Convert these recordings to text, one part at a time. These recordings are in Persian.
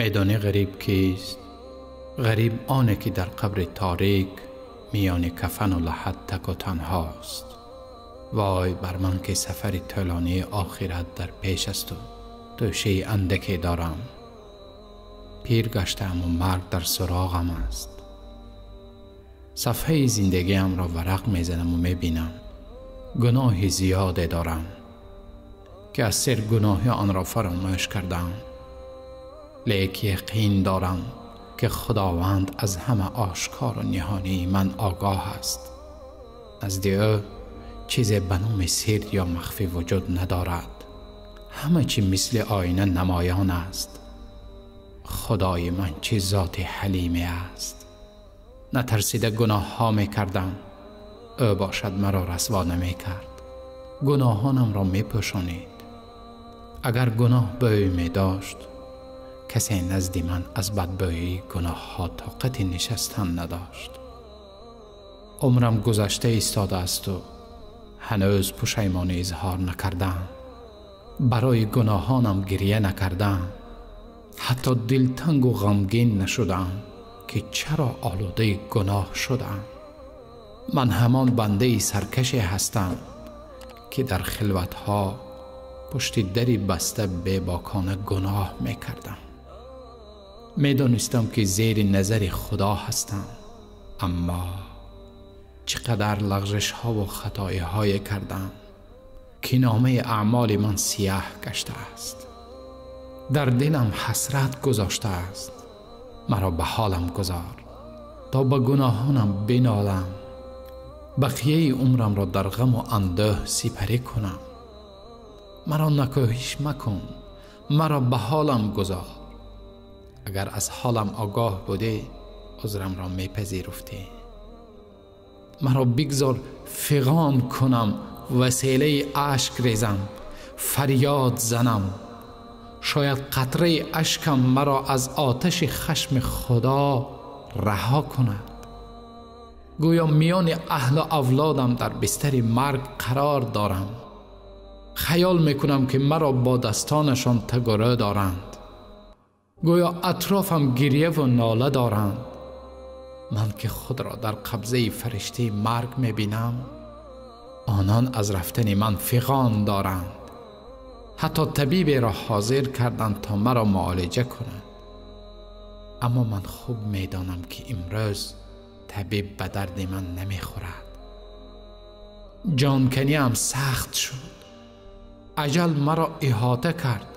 میدانی غریب کیست؟ غریب آنه که در قبر تاریک میان کفن و لحد تک و تنهاست. وای بر من که سفر طولانی آخرت در پیش است و توشه اندکی دارم. پیر گشتم و مرگ در سراغم است. صفحه زندگیم را ورق میزنم و میبینم گناه زیاده دارم که از سر گناه آن را فراموش کردم. لیک یقین دارم که خداوند از همه آشکار و نهانی من آگاه است. نزد او چیز به نام سر یا مخفی وجود ندارد. همه چی مثل آینه نمایان است. خدای من چه ذات حلیمی است. نترسیده گناه ها می کردم، او باشد مرا رسوا نمی کرد. گناهانم را می پوشانید. اگر گناه بوی می داشت کسی نزد من از بدبویی گناه ها طاقت نشستن نداشت. عمرم گذشته ایستاده است و هنوز پشیمانی اظهار نکردم. برای گناهانم گریه نکردم. حتی دلتنگ و غمگین نشدم که چرا آلوده گناه شدم. من همان بنده سرکشی هستم که در خلوتها پشت دری بسته بیباکانه گناه میکردم. میدانستم که زیر نظر خدا هستم، اما چقدر لغزش ها و خطای های کردم که نامه اعمال من سیاه گشته است. در دلم حسرت گذاشته است. مرا به حالم گذار تا به گناهانم بنالم. بقیه عمرم را در غم و اندوه سپری کنم. مرا نکوهش مکن، مرا به حالم گذار. اگر از حالم آگاه بودی عذرم را میپذیرفتی. مرا بگذار فغان کنم، وسیله اشک ریزم، فریاد زنم. شاید قطره اشکم مرا از آتش خشم خدا رها کند. گویا میان اهل و اولادم در بستر مرگ قرار دارم. خیال میکنم که مرا با دستانشان تگره دارند. گویا اطرافم گریه و ناله دارند. من که خود را در قبضه فرشته مرگ میبینم، آنان از رفتن من فغان دارند. حتی طبیب را حاضر کردند تا مرا معالجه کند. اما من خوب میدانم که امروز طبیب به درد من نمیخورد. جانکنیم سخت شد. اجل مرا احاطه کرد.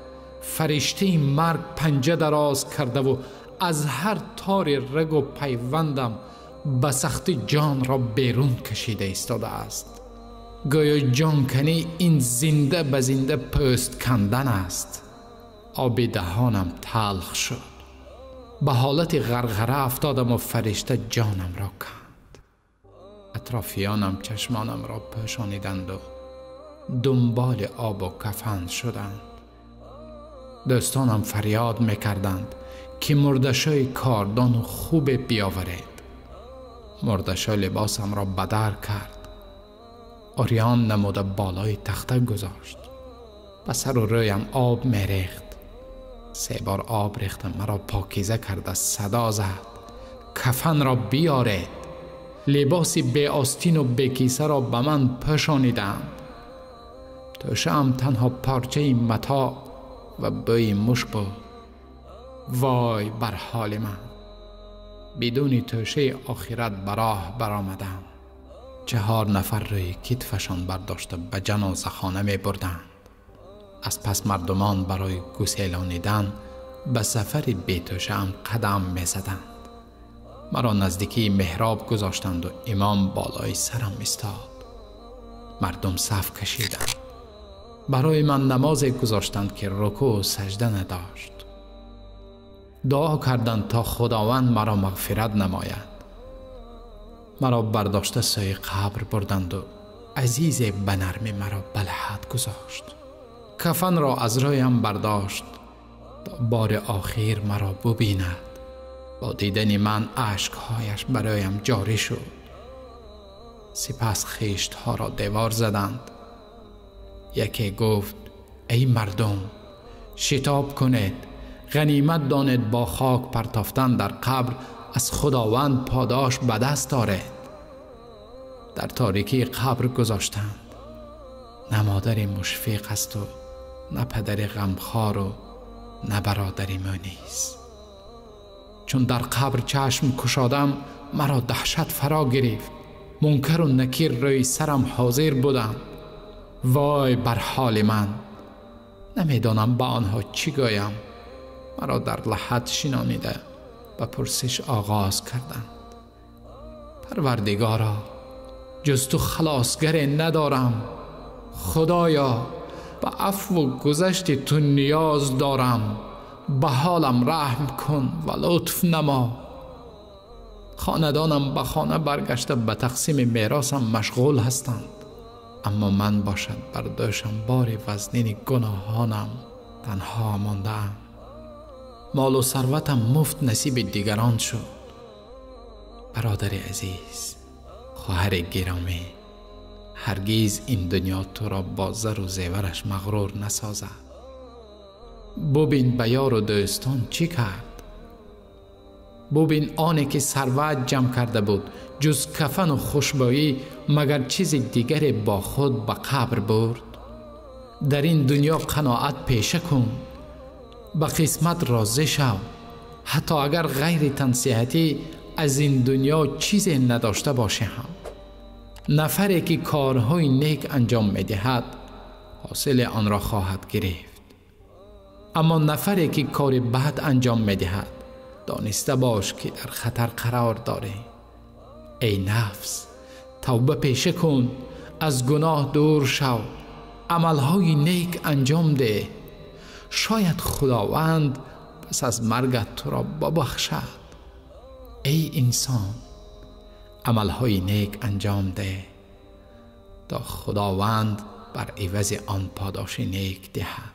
فرشته مرگ پنجه دراز کرده و از هر تار رگ و پیوندم به سختی جان را بیرون کشیده ایستاده است. گویا جانکنی این زنده به زنده پوست کندن است. آب دهانم تلخ شد. به حالت غرغره افتادم و فرشته جانم را کند. اطرافیانم چشمانم را پوشانیدند و دنبال آب و کفن شدند. دوستانم فریاد میکردند که مردشوی کاردان خوب بیاورید. مردشو لباسم را بدر کرد. عریان نموده بالای تخته گذاشت. به سر و رویم آب میریخت. 3 بار آب ریختم. مرا پاکیزه کرده صدا زد کفن را بیارید. لباس بی آستین و بی کیسه را به من پوشانیدند. توشه‌ام تنها پارچه متاع و بوی مشک بود. وای بر حال من. بدون توشه آخرت به راه برآمدم. 4 نفر روی کتفشان برداشته به جنازه خانه می بردند. از پس مردمان برای گسیلانیدن به سفر بیتوشه‌ام قدم می زدند. مرا نزدیکی محراب گذاشتند و امام بالای سرم ایستاد. مردم صف کشیدند. برای من نماز گذاشتند که رکوع و سجده نداشت. دعا کردند تا خداوند مرا مغفرت نماید. مرا برداشته سوی قبر بردند و عزیز به نرمی مرا به لحد گذاشت. کفن را از رویم برداشت تا بار آخر مرا ببیند. با دیدن من اشکهایش برایم جاری شد. سپس خشت ها را دیوار زدند. یکی گفت ای مردم شتاب کنید، غنیمت دانید با خاک پرتافتن در قبر از خداوند پاداش به دست آرید. در تاریکی قبر گذاشتند، نه مادری مشفق است و نه پدری غمخوار و نه برادری مانیز. چون در قبر چشم کشادم مرا دهشت فرا گرفت. منکر و نکیر روی سرم حاضر بودند. وای بر حال من، نمیدانم با آنها چی گویم. مرا در لحد شنانیده به پرسش آغاز کردند. پروردگارا، جز تو خلاصگر ندارم. خدایا، به عفو و گذشت تو نیاز دارم. به حالم رحم کن و لطف نما. خاندانم به خانه برگشته به تقسیم میراثم مشغول هستند، اما من باشد بر دوشم بار وزنین گناهانم تنها مانده ام. مال و ثروتم مفت نصیب دیگران شد. برادر عزیز، خواهر گرامی، هرگز این دنیا تو را با زر و زیورش مغرور نسازد. ببین به یار و دوستان چی کرد. ببین آنی که ثروت جمع کرده بود، جز کفن و خوشبایی مگر چیز دیگری با خود به قبر برد. در این دنیا قناعت پیشه کن، به قسمت راضی شو. حتی اگر غیر تنصیحتی از این دنیا چیزی نداشته باشه هم، نفری که کارهای نیک انجام می‌دهد حاصل آن را خواهد گرفت. اما نفری که کار بد انجام می‌دهد دانسته باش که در خطر قرار داره. ای نفس، توبه پیشه کن، از گناه دور شو، عملهای نیک انجام ده. شاید خداوند پس از مرگت تو را ببخشد. ای انسان، عملهای نیک انجام ده تا خداوند بر عوض آن پاداش نیک دهد.